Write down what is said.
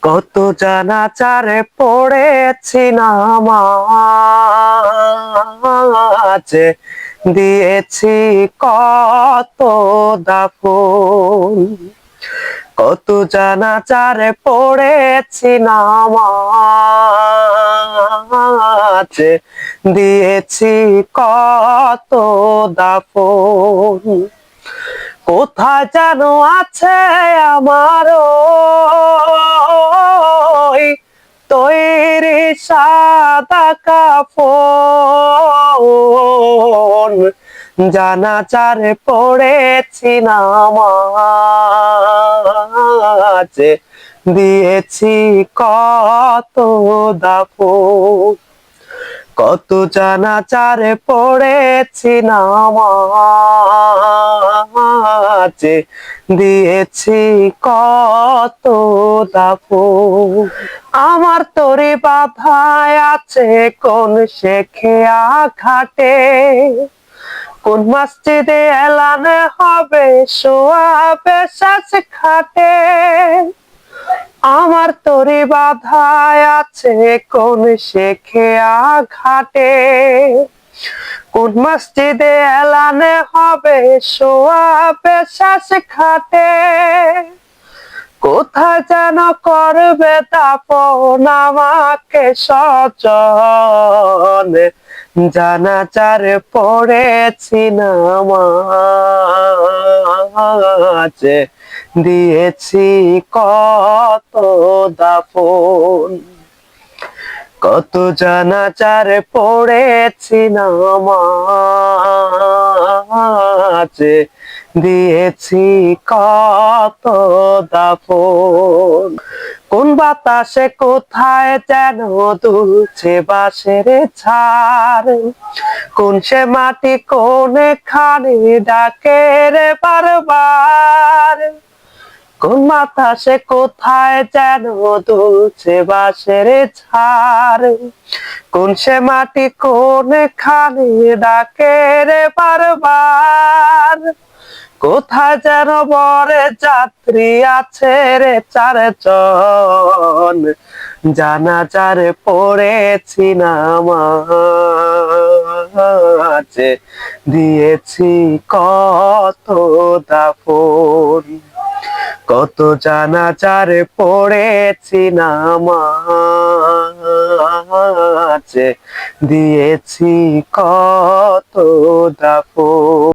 কত জানাচারে পড়েছি নামাজ, দিয়েছি কত দাফন। কত জানাচারে পড়েছি নামাজ, দিয়েছি কত দাফন। কোথায় যেন আছে আমার তৈরি সাদা কাফন, জানাজারে পড়েছি নামাজ, দিয়েছি কত দাফন। কত জানাজারে পড়েছি নামাজ, দিয়েছি কত দাফন। আমার তরি বাধায় আছে কোন শেখিয়া ঘাটে, কোন মসজিদে এলানে হবে শোয়াবে শেষ খাটে। আমার তরি বাধায় আছে কোন শেখিয়া ঘাটে, কোন মসজিদে এলানে হবে শোয়াবে শেষ খাটে। কোথায় যেন করবে দাফন আমাকে স্বজন, জানাজারে পড়েছি নামাজ, দিয়েছি কত দাফন। কত জানাজারে পড়েছি নামাজ, দিয়েছি কত দাফন। কোন বাতাসে কোথায় যেন দুলছে বাঁশের ঝাড়, কোন সে মাটি কোনে খানি ডাকে রে বারবার। কোন বাতাসে কোথায় যেন দুলছে বাঁশের ঝাড়, কোন সে মাটি কোনে খানি ডাকে রে বারবার। কোথায় যেন বরে যাত্রী আছে রে চারজন, জানাজারে পড়েছি নামাজ, দিয়েছি কত দাফন। কত জানাজারে পড়েছি নামাজ, দিয়েছি কত দাফন।